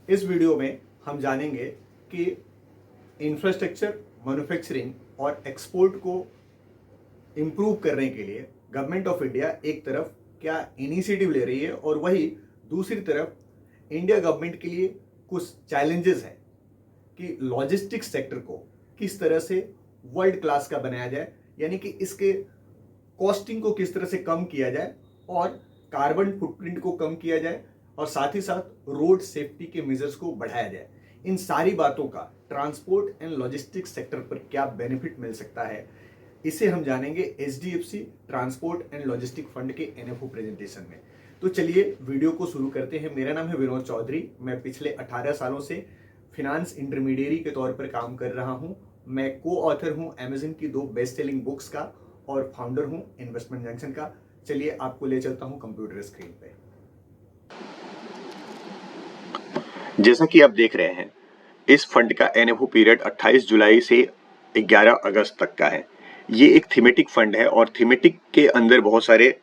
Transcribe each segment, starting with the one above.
इस वीडियो में हम जानेंगे कि इंफ्रास्ट्रक्चर, मैन्युफैक्चरिंग और एक्सपोर्ट को इम्प्रूव करने के लिए गवर्नमेंट ऑफ इंडिया एक तरफ क्या इनिशिएटिव ले रही है और वही दूसरी तरफ इंडिया गवर्नमेंट के लिए कुछ चैलेंजेस हैं कि लॉजिस्टिक्स सेक्टर को किस तरह से वर्ल्ड क्लास का बनाया जाए, यानी कि इसके कॉस्टिंग को किस तरह से कम किया जाए और कार्बन फुटप्रिंट को कम किया जाए और साथ ही साथ रोड सेफ्टी के मेजर्स को बढ़ाया जाए। इन सारी बातों का ट्रांसपोर्ट एंड लॉजिस्टिक्स सेक्टर पर क्या बेनिफिट मिल सकता है, इसे हम जानेंगे HDFC transport and logistic fund के NFO प्रेजेंटेशन में। तो चलिए वीडियो को शुरू करते हैं। मेरा नाम है विनोद चौधरी। मैं पिछले 18 सालों से फिनांस इंटरमीडिएरी के तौर पर काम कर रहा हूं। मैं को ऑथर हूं अमेज़न की 2 बेस्ट सेलिंग बुक्स का और फाउंडर हूं इन्वेस्टमेंट जंक्शन का। चलिए आपको ले चलता हूं कंप्यूटर स्क्रीन पे। जैसा कि आप देख रहे हैं, इस फंड का NFO पीरियड 28 जुलाई से 11 अगस्त तक का है। ये एक थीमेटिक फंड है और थीमेटिक के अंदर बहुत सारे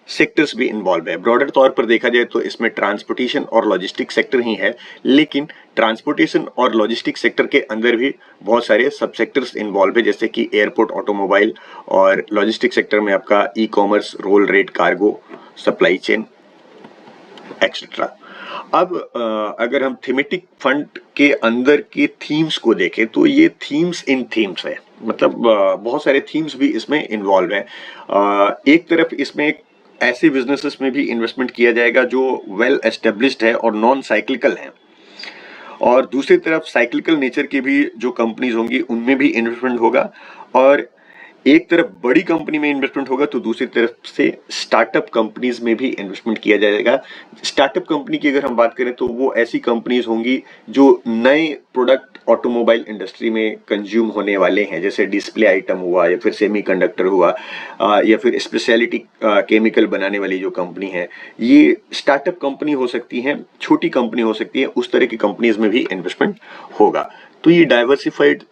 सेक्टर्स भी इन्वॉल्व है। ब्रॉडर तौर पर देखा जाए तो इसमें ट्रांसपोर्टेशन और लॉजिस्टिक सेक्टर ही है, लेकिन ट्रांसपोर्टेशन और लॉजिस्टिक सेक्टर के अंदर भी बहुत सारे सब सेक्टर्स इन्वॉल्व है, जैसे कि एयरपोर्ट, ऑटोमोबाइल, और लॉजिस्टिक सेक्टर में आपका ई-कॉमर्स, रोल रेट, कार्गो, सप्लाई चेन एक्सेट्रा। अब अगर हम थीमेटिक फंड के अंदर के थीम्स को देखें तो ये थीम्स इन थीम्स है, मतलब बहुत सारे थीम्स भी इसमें इन्वॉल्व है। एक तरफ इसमें ऐसे बिजनेसेस में भी इन्वेस्टमेंट किया जाएगा जो वेल एस्टेब्लिश्ड है और नॉन साइक्लिकल है, और दूसरी तरफ साइक्लिकल नेचर की भी जो कंपनीज होंगी उनमें भी इन्वेस्टमेंट होगा। और एक तरफ बड़ी कंपनी में इन्वेस्टमेंट होगा तो दूसरी तरफ से स्टार्टअप कंपनीज में भी इन्वेस्टमेंट किया जाएगा। स्टार्टअप कंपनी की अगर हम बात करें तो वो ऐसी कंपनीज होंगी जो नए प्रोडक्ट ऑटोमोबाइल इंडस्ट्री में कंज्यूम होने वाले हैं, जैसे डिस्प्ले आइटम हुआ या फिर सेमीकंडक्टर हुआ या फिर स्पेशलिटी केमिकल बनाने वाली जो कंपनी है, ये स्टार्टअप कंपनी हो सकती है, छोटी कंपनी हो सकती है। उस तरह की कंपनीज में भी इन्वेस्टमेंट होगा। तो ये डाइवर्सिफाइड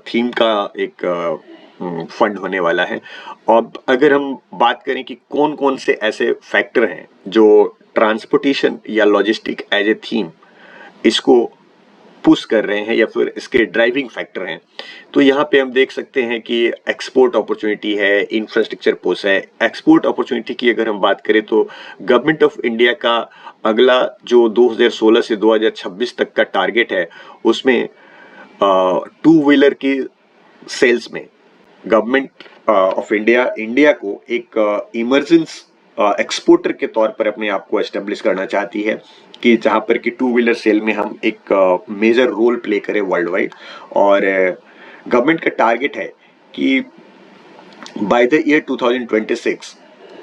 थीम का एक फंड होने वाला है। अब अगर हम बात करें कि कौन कौन से ऐसे फैक्टर हैं जो ट्रांसपोर्टेशन या लॉजिस्टिक एज ए थीम इसको पुश कर रहे हैं या फिर इसके ड्राइविंग फैक्टर हैं, तो यहाँ पे हम देख सकते हैं कि एक्सपोर्ट अपॉर्चुनिटी है, इंफ्रास्ट्रक्चर पुश है। एक्सपोर्ट अपॉर्चुनिटी की अगर हम बात करें तो गवर्नमेंट ऑफ इंडिया का अगला जो 2016 से 2026 तक का टारगेट है, उसमें 2 व्हीलर की सेल्स में गवर्नमेंट ऑफ इंडिया को एक इमर्जेंस एक्सपोर्टर के तौर पर अपने आप को एस्टेब्लिश करना चाहती है, कि जहां पर कि 2 व्हीलर सेल में हम एक मेजर रोल प्ले करें वर्ल्ड वाइड। और गवर्नमेंट का टारगेट है कि बाय द ईयर 2026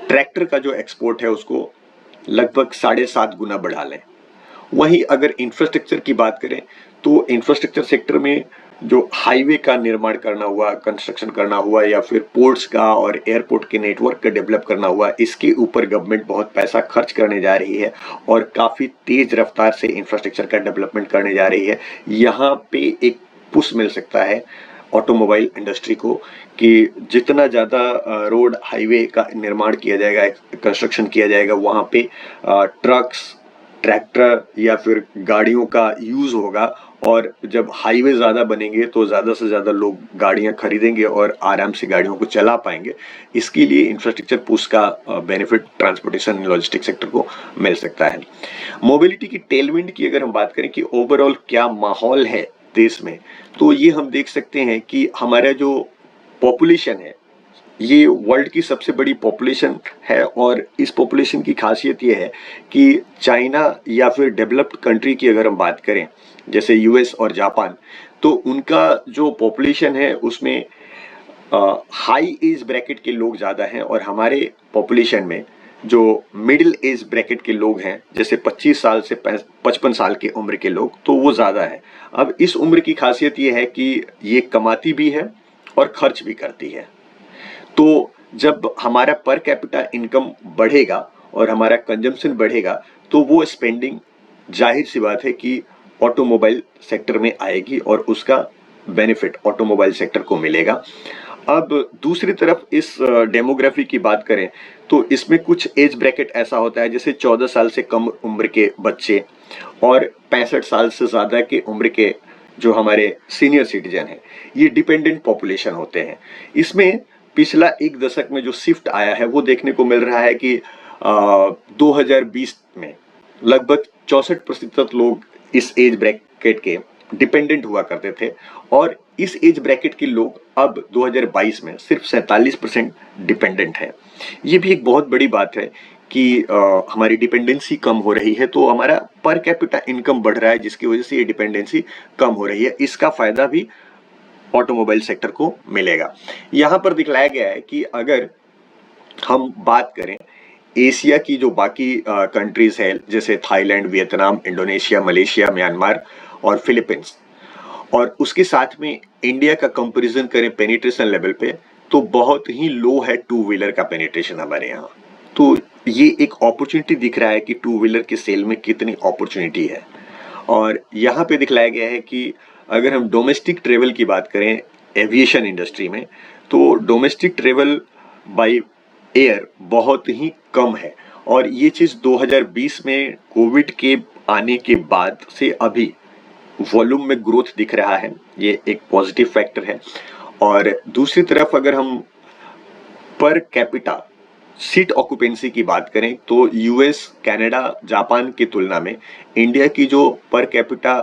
ट्रैक्टर का जो एक्सपोर्ट है उसको लगभग 7.5 गुना बढ़ा लें। वहीं अगर इंफ्रास्ट्रक्चर की बात करें तो इंफ्रास्ट्रक्चर सेक्टर में जो हाईवे का निर्माण करना हुआ, कंस्ट्रक्शन करना हुआ, या फिर पोर्ट्स का और एयरपोर्ट के नेटवर्क का डेवलप करना हुआ, इसके ऊपर गवर्नमेंट बहुत पैसा खर्च करने जा रही है और काफ़ी तेज रफ्तार से इंफ्रास्ट्रक्चर का डेवलपमेंट करने जा रही है। यहाँ पे एक पुश मिल सकता है ऑटोमोबाइल इंडस्ट्री को कि जितना ज़्यादा रोड हाईवे का निर्माण किया जाएगा, कंस्ट्रक्शन किया जाएगा, वहाँ पे ट्रक्स, ट्रैक्टर या फिर गाड़ियों का यूज़ होगा। और जब हाईवे ज़्यादा बनेंगे तो ज़्यादा से ज़्यादा लोग गाड़ियाँ खरीदेंगे और आराम से गाड़ियों को चला पाएंगे। इसके लिए इंफ्रास्ट्रक्चर पुश का benefit transportation and logistic sector को मिल सकता है। मोबिलिटी की टेलविंड की अगर हम बात करें कि ओवरऑल क्या माहौल है देश में, तो ये हम देख सकते हैं कि हमारा जो पॉपुलेशन है, ये वर्ल्ड की सबसे बड़ी पॉपुलेशन है। और इस पॉपुलेशन की खासियत ये है कि चाइना या फिर डेवलप्ड कंट्री की अगर हम बात करें, जैसे US और जापान, तो उनका जो पॉपुलेशन है उसमें हाई एज ब्रैकेट के लोग ज़्यादा हैं, और हमारे पॉपुलेशन में जो मिडिल एज ब्रैकेट के लोग हैं, जैसे 25 साल से 55 साल की उम्र के लोग, तो वो ज़्यादा है। अब इस उम्र की खासियत ये है कि ये कमाती भी है और खर्च भी करती है। तो जब हमारा पर कैपिटा इनकम बढ़ेगा और हमारा कंजम्पशन बढ़ेगा, तो वो स्पेंडिंग जाहिर सी बात है कि ऑटोमोबाइल सेक्टर में आएगी और उसका बेनिफिट ऑटोमोबाइल सेक्टर को मिलेगा। अब दूसरी तरफ इस डेमोग्राफी की बात करें तो इसमें कुछ एज ब्रैकेट ऐसा होता है जैसे 14 साल से कम उम्र के बच्चे और 65 साल से ज़्यादा के उम्र के जो हमारे सीनियर सिटीजन हैं, ये डिपेंडेंट पॉपुलेशन होते हैं। इसमें पिछला एक दशक में जो शिफ्ट आया है वो देखने को मिल रहा है कि 2020 में लगभग 64% लोग इस एज ब्रैकेट के डिपेंडेंट हुआ करते थे और इस एज ब्रैकेट के लोग अब 2022 में सिर्फ 47% डिपेंडेंट हैं। ये भी एक बहुत बड़ी बात है कि हमारी डिपेंडेंसी कम हो रही है, तो हमारा पर कैपिटा इनकम बढ़ रहा है जिसकी वजह से ये डिपेंडेंसी कम हो रही है। इसका फायदा भी ऑटोमोबाइल सेक्टर को मिलेगा। यहाँ पर दिखलाया गया है कि अगर हम बात करें एशिया की जो बाकी कंट्रीज है जैसे Thailand, Vietnam, Indonesia, Malaysia, Myanmar और फिलीपींस, और उसके साथ में इंडिया का कंपैरिजन करें पेनिट्रेशन लेवल पे तो बहुत ही लो है टू व्हीलर का पेनिट्रेशन हमारे यहाँ। तो ये एक अपॉर्चुनिटी दिख रहा है कि टू व्हीलर के सेल में कितनी अपॉर्चुनिटी है। और यहाँ पे दिखलाया गया है कि अगर हम डोमेस्टिक ट्रेवल की बात करें एविएशन इंडस्ट्री में, तो डोमेस्टिक ट्रेवल बाय एयर बहुत ही कम है और ये चीज़ 2020 में कोविड के आने के बाद से अभी वॉल्यूम में ग्रोथ दिख रहा है। ये एक पॉजिटिव फैक्टर है। और दूसरी तरफ अगर हम पर कैपिटा सीट ऑक्यूपेंसी की बात करें तो यूएस, कनाडा, जापान की तुलना में इंडिया की जो पर कैपिटा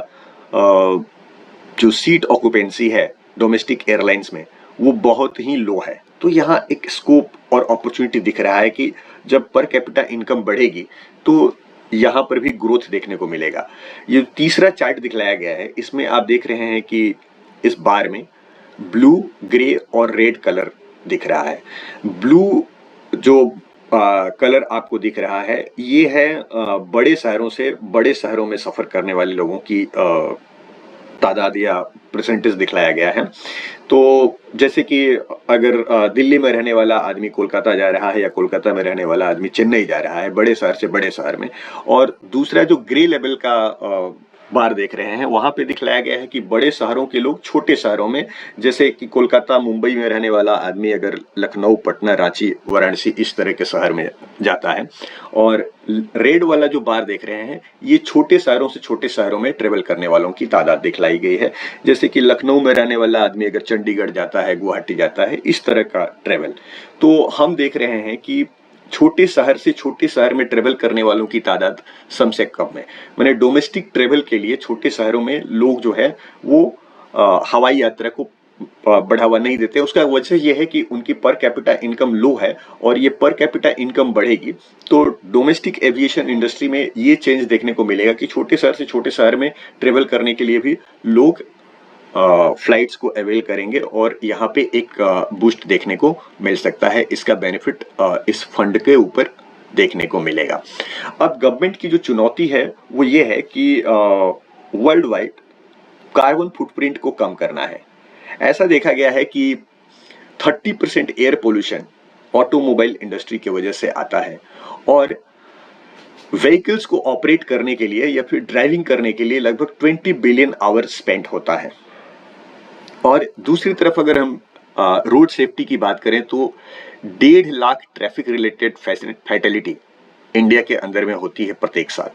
जो सीट ऑक्यूपेंसी है डोमेस्टिक एयरलाइंस में वो बहुत ही लो है। तो यहाँ एक स्कोप और अपॉर्चुनिटी दिख रहा है कि जब पर कैपिटा इनकम बढ़ेगी तो यहाँ पर भी ग्रोथ देखने को मिलेगा। ये तीसरा चार्ट दिखलाया गया है, इसमें आप देख रहे हैं कि इस बार में ब्लू, ग्रे और रेड कलर दिख रहा है। ब्लू जो कलर आपको दिख रहा है ये है बड़े शहरों से बड़े शहरों में सफर करने वाले लोगों की तादाद या परसेंटेज दिखलाया गया है। तो जैसे कि अगर दिल्ली में रहने वाला आदमी कोलकाता जा रहा है या कोलकाता में रहने वाला आदमी चेन्नई जा रहा है, बड़े शहर से बड़े शहर में। और दूसरा जो ग्रे लेवल का बार देख रहे हैं वहां पे दिखलाया गया है कि बड़े शहरों के लोग छोटे शहरों में, जैसे कि कोलकाता, मुंबई में रहने वाला आदमी अगर लखनऊ, पटना, रांची, वाराणसी इस तरह के शहर में जाता है। और रेड वाला जो बार देख रहे हैं ये छोटे शहरों से छोटे शहरों में ट्रेवल करने वालों की तादाद दिखलाई गई है, जैसे कि लखनऊ में रहने वाला आदमी अगर चंडीगढ़ जाता है, गुवाहाटी जाता है, इस तरह का ट्रेवल। तो हम देख रहे हैं कि छोटे शहर से छोटे शहर में ट्रेवल करने वालों की तादाद सबसे कम है। मैंने डोमेस्टिक ट्रेवल के लिए छोटे शहरों में लोग जो है वो हवाई यात्रा को बढ़ावा नहीं देते। उसका वजह यह है कि उनकी पर कैपिटा इनकम लो है और ये पर कैपिटा इनकम बढ़ेगी तो डोमेस्टिक एविएशन इंडस्ट्री में ये चेंज देखने को मिलेगा कि छोटे शहर से छोटे शहर में ट्रेवल करने के लिए भी लोग फ्लाइट्स को अवेल करेंगे और यहाँ पे एक बूस्ट देखने को मिल सकता है। इसका बेनिफिट इस फंड के ऊपर देखने को मिलेगा। अब गवर्नमेंट की जो चुनौती है वो ये है कि वर्ल्ड वाइड कार्बन फुटप्रिंट को कम करना है। ऐसा देखा गया है कि 30% एयर पोल्यूशन ऑटोमोबाइल इंडस्ट्री की वजह से आता है और व्हीकल्स को ऑपरेट करने के लिए या फिर ड्राइविंग करने के लिए लगभग 20 बिलियन आवर स्पेंड होता है। और दूसरी तरफ अगर हम रोड सेफ्टी की बात करें तो 1.5 lakh traffic related fatality India के अंदर में होती है प्रत्येक साल।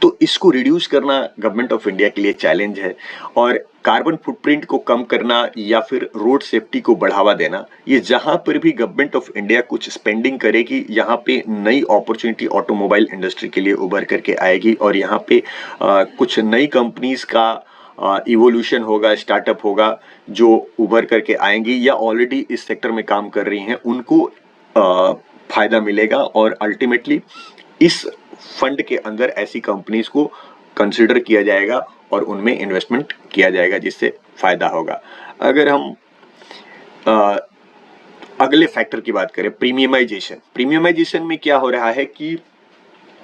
तो इसको रिड्यूस करना गवर्नमेंट ऑफ इंडिया के लिए चैलेंज है और कार्बन फुटप्रिंट को कम करना या फिर रोड सेफ्टी को बढ़ावा देना, ये जहां पर भी गवर्नमेंट ऑफ इंडिया कुछ स्पेंडिंग करेगी यहाँ पे नई अपॉर्चुनिटी ऑटोमोबाइल इंडस्ट्री के लिए उभर करके आएगी और यहाँ पे कुछ नई कंपनीज का इवोल्यूशन होगा, स्टार्टअप होगा जो उभर करके आएंगी या ऑलरेडी इस सेक्टर में काम कर रही हैं, उनको फायदा मिलेगा और अल्टीमेटली इस फंड के अंदर ऐसी कंपनीज को कंसिडर किया जाएगा और उनमें इन्वेस्टमेंट किया जाएगा जिससे फायदा होगा। अगर हम अगले फैक्टर की बात करें प्रीमियमाइजेशन में क्या हो रहा है कि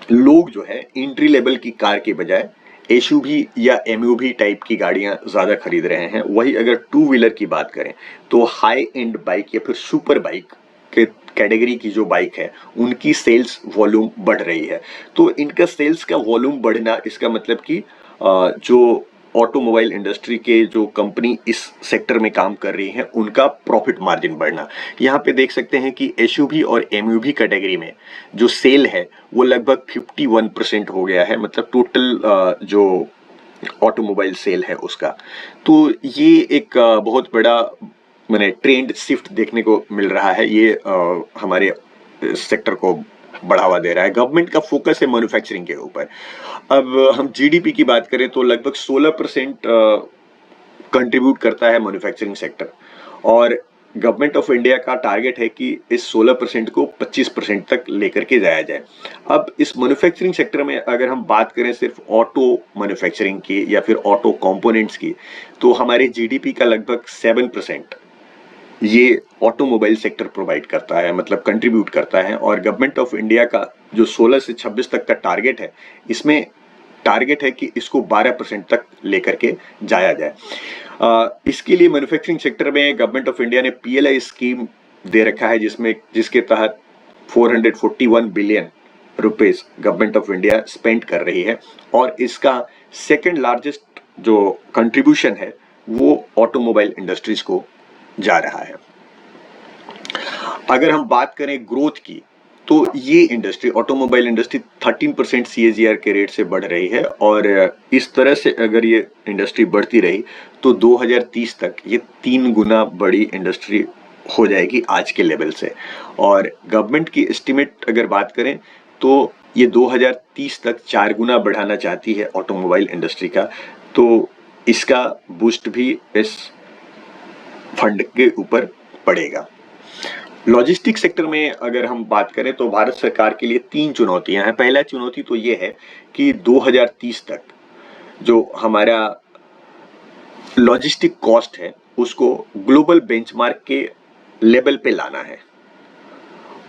लोग जो है एंट्री लेवल की कार के बजाय एसयूवी या एमयूवी टाइप की गाड़ियां ज्यादा खरीद रहे हैं। वही अगर टू व्हीलर की बात करें तो हाई एंड बाइक या फिर सुपर बाइक के कैटेगरी की जो बाइक है उनकी सेल्स वॉल्यूम बढ़ रही है। तो इनका सेल्स का वॉल्यूम बढ़ना इसका मतलब कि जो ऑटोमोबाइल इंडस्ट्री के जो कंपनी इस सेक्टर में काम कर रही हैं उनका प्रॉफिट मार्जिन बढ़ना। यहाँ पे देख सकते हैं कि एसयूवी और एमयूवी कैटेगरी में जो सेल है वो लगभग 51% हो गया है, मतलब टोटल जो ऑटोमोबाइल सेल है उसका। तो ये एक बहुत बड़ा मैंने ट्रेंड शिफ्ट देखने को मिल रहा है। ये हमारे सेक्टर को बढ़ावा दे रहा है। गवर्नमेंट का फोकस है मैन्युफैक्चरिंग के ऊपर। अब हम जीडीपी की बात करें तो लगभग 16% कंट्रीब्यूट करता है मैन्युफैक्चरिंग सेक्टर, और गवर्नमेंट ऑफ इंडिया का टारगेट है कि इस 16% को 25% तक लेकर के जाया जाए। अब इस मैन्युफैक्चरिंग सेक्टर में अगर हम बात करें सिर्फ ऑटो मैन्युफैक्चरिंग की या फिर ऑटो कंपोनेंट्स की, तो हमारे जीडीपी का लगभग 7% ये ऑटोमोबाइल सेक्टर प्रोवाइड करता है, मतलब कंट्रीब्यूट करता है। और गवर्नमेंट ऑफ इंडिया का जो 16 से 26 तक का टारगेट है, इसमें टारगेट है कि इसको 12% तक लेकर के जाया जाए। इसके लिए मैन्युफैक्चरिंग सेक्टर में गवर्नमेंट ऑफ इंडिया ने पीएलआई स्कीम दे रखा है, जिसके तहत 441 billion rupees government of India spend कर रही है, और इसका सेकंड लार्जेस्ट जो कंट्रीब्यूशन है वो ऑटोमोबाइल इंडस्ट्रीज को जा रहा है। अगर हम बात करें ग्रोथ की, तो ये इंडस्ट्री ऑटोमोबाइल इंडस्ट्री 13% सीएजीआर के रेट से बढ़ रही है, और इस तरह से अगर ये इंडस्ट्री बढ़ती रही तो 2030 तक ये 3 गुना बड़ी इंडस्ट्री हो जाएगी आज के लेवल से। और गवर्नमेंट की एस्टिमेट अगर बात करें तो ये 2030 तक 4 गुना बढ़ाना चाहती है ऑटोमोबाइल इंडस्ट्री का। तो इसका बूस्ट भी इस फंड के ऊपर पड़ेगा। लॉजिस्टिक सेक्टर में अगर हम बात करें तो भारत सरकार के लिए 3 चुनौतियां हैं। पहला चुनौती तो ये है कि 2030 तक जो हमारा लॉजिस्टिक कॉस्ट है उसको ग्लोबल बेंचमार्क के लेवल पे लाना है।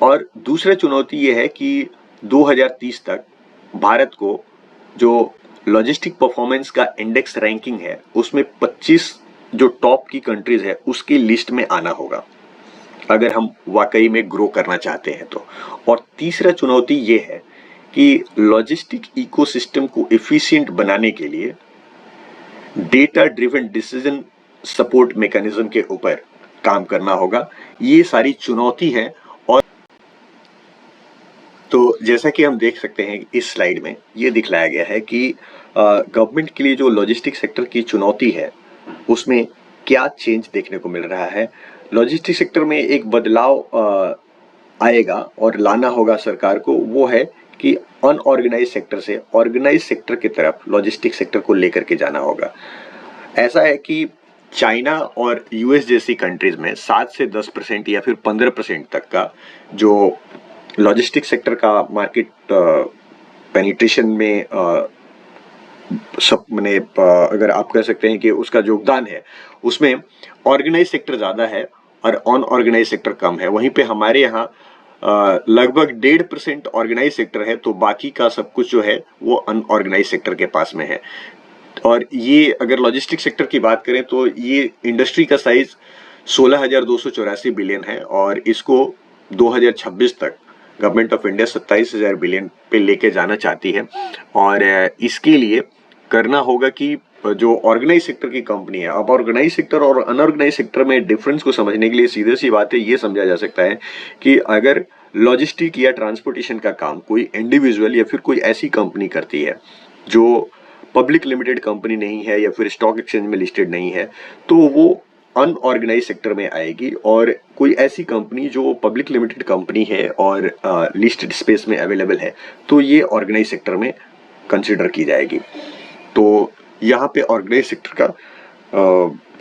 और दूसरा चुनौती ये है कि 2030 तक भारत को जो लॉजिस्टिक परफॉर्मेंस का इंडेक्स रैंकिंग है उसमें 25 जो टॉप की कंट्रीज है उसकी लिस्ट में आना होगा, अगर हम वाकई में ग्रो करना चाहते हैं तो। और तीसरा चुनौती ये है कि लॉजिस्टिक इकोसिस्टम को एफिशिएंट बनाने के लिए data driven decision support mechanism के ऊपर काम करना होगा। ये सारी चुनौती है। और तो जैसा कि हम देख सकते हैं इस स्लाइड में ये दिखलाया गया है कि गवर्नमेंट के लिए जो लॉजिस्टिक सेक्टर की चुनौती है उसमें क्या चेंज देखने को मिल रहा है। लॉजिस्टिक सेक्टर में एक बदलाव आएगा और लाना होगा सरकार को, वो है कि अनऑर्गेनाइज सेक्टर से ऑर्गेनाइज सेक्टर की तरफ लॉजिस्टिक सेक्टर को लेकर के जाना होगा। ऐसा है कि चाइना और यूएस जैसी कंट्रीज में 7 से 10% या फिर 15% तक का जो लॉजिस्टिक सेक्टर का मार्केट पेनिट्रेशन में सब मैंने अगर आप कह सकते हैं कि उसका योगदान है, उसमें ऑर्गेनाइज सेक्टर ज्यादा है और अनऑर्गेनाइज सेक्टर कम है। वहीं पे हमारे यहाँ लगभग 1.5% ऑर्गेनाइज सेक्टर है, तो बाकी का सब कुछ जो है वो अनऑर्गेनाइज सेक्टर के पास में है। और ये अगर लॉजिस्टिक सेक्टर की बात करें तो ये इंडस्ट्री का साइज 16,284 बिलियन है, और इसको 2026 तक गवर्नमेंट ऑफ इंडिया 27,000 बिलियन पे लेके जाना चाहती है। और इसके लिए करना होगा कि जो ऑर्गेनाइज सेक्टर की कंपनी है, अब ऑर्गेनाइज सेक्टर और अनऑर्गेनाइज सेक्टर में डिफरेंस को समझने के लिए सीधे सी बात है ये समझा जा सकता है कि अगर लॉजिस्टिक या ट्रांसपोर्टेशन का काम कोई इंडिविजुअल या फिर कोई ऐसी कंपनी करती है जो पब्लिक लिमिटेड कंपनी नहीं है या फिर स्टॉक एक्सचेंज में लिस्टेड नहीं है, तो वो अनऑर्गेनाइज सेक्टर में आएगी। और कोई ऐसी कंपनी जो पब्लिक लिमिटेड कंपनी है और लिस्टेड स्पेस में अवेलेबल है, तो ये ऑर्गेनाइज सेक्टर में कंसिडर की जाएगी। तो यहाँ पे ऑर्गेनाइज सेक्टर का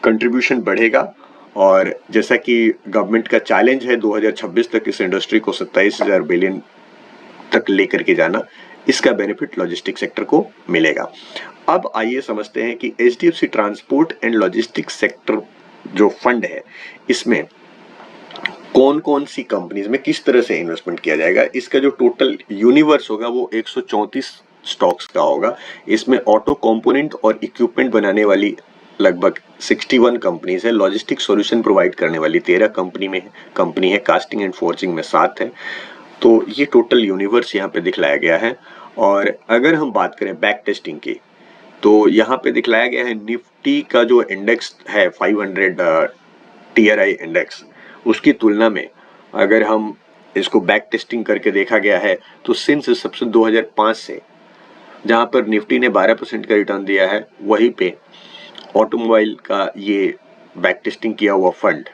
कंट्रीब्यूशन बढ़ेगा, और जैसा कि गवर्नमेंट का चैलेंज है 2026 तक इस इंडस्ट्री को 27,000 बिलियन तक लेकर के जाना, इसका बेनिफिट लॉजिस्टिक सेक्टर को मिलेगा। अब आइए समझते हैं कि HDFC transport and logistic sector जो फंड है इसमें कौन कौन सी कंपनीज में किस तरह से इन्वेस्टमेंट किया जाएगा। इसका जो टोटल यूनिवर्स होगा वो 134 स्टॉक्स का होगा। इसमें ऑटो कंपोनेंट और इक्विपमेंट बनाने वाली लगभग 61 कंपनीज है। लॉजिस्टिक सॉल्यूशन प्रोवाइड करने वाली 13 कंपनी है। कास्टिंग एंड फोर्जिंग में 7 है। तो ये टोटल यूनिवर्स यहाँ पे दिखलाया गया है। और अगर हम बात करें बैक टेस्टिंग की, तो यहाँ पे दिखलाया गया है निफ्टी का जो इंडेक्स है 500 TRI इंडेक्स, उसकी तुलना में अगर हम इसको बैक टेस्टिंग करके देखा गया है तो सिंस सबसे 2005 से जहाँ पर निफ्टी ने 12% का रिटर्न दिया है, वहीं पे ऑटोमोबाइल का ये बैक टेस्टिंग किया हुआ फंड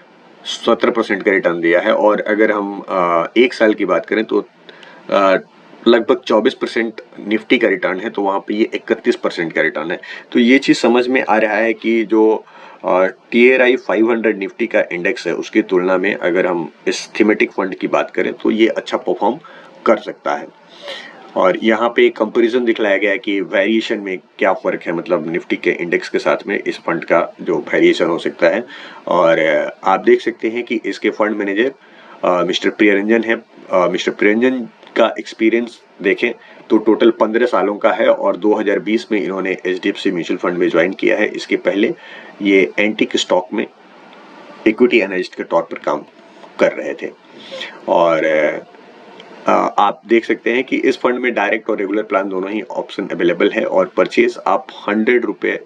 17% का रिटर्न दिया है। और अगर हम एक साल की बात करें तो लगभग 24% निफ्टी का रिटर्न है, तो वहाँ पे ये 31% का रिटर्न है। तो ये चीज़ समझ में आ रहा है कि जो TRI 500 निफ्टी का इंडेक्स है, उसकी तुलना में अगर हम इस थीमेटिक फंड की बात करें तो ये अच्छा परफॉर्म कर सकता है। और यहाँ पे कंपैरिजन दिखलाया गया है कि वेरिएशन में क्या फ़र्क है, मतलब निफ्टी के इंडेक्स के साथ में इस फंड का जो वेरिएशन हो सकता है। और आप देख सकते हैं कि इसके फंड मैनेजर मिस्टर प्रियरंजन है। मिस्टर प्रियरंजन का एक्सपीरियंस देखें तो टोटल 15 सालों का है और 2020 में इन्होंने HDFC म्यूचुअल फंड में ज्वाइन किया है। इसके पहले ये एंटिक स्टॉक में इक्विटी एनालिस्ट के तौर पर काम कर रहे थे। और आप देख सकते हैं कि इस फंड में डायरेक्ट और रेगुलर प्लान दोनों ही ऑप्शन अवेलेबल है और परचेज आप 100 रुपये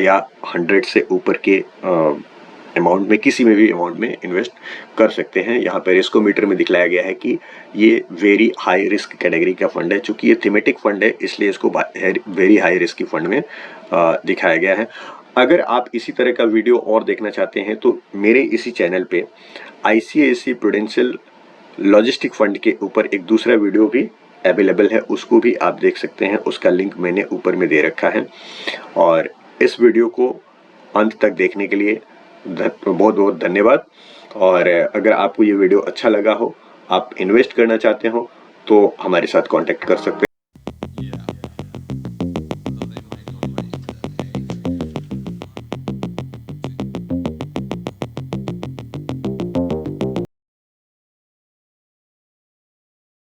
या 100 से ऊपर के अमाउंट में, किसी में भी अमाउंट में इन्वेस्ट कर सकते हैं। यहाँ पे रिस्कोमीटर में दिखलाया गया है कि ये वेरी हाई रिस्क कैटेगरी का फंड है। चूंकि ये थीमेटिक फंड है इसलिए इसको वेरी हाई रिस्क की फंड में दिखाया गया है। अगर आप इसी तरह का वीडियो और देखना चाहते हैं तो मेरे इसी चैनल पे ICICI प्रूडेंशियल लॉजिस्टिक फंड के ऊपर एक दूसरा वीडियो भी अवेलेबल है, उसको भी आप देख सकते हैं। उसका लिंक मैंने ऊपर में दे रखा है। और इस वीडियो को अंत तक देखने के लिए बहुत बहुत धन्यवाद। और अगर आपको ये वीडियो अच्छा लगा हो, आप इन्वेस्ट करना चाहते हो, तो हमारे साथ कांटेक्ट कर सकते हैं।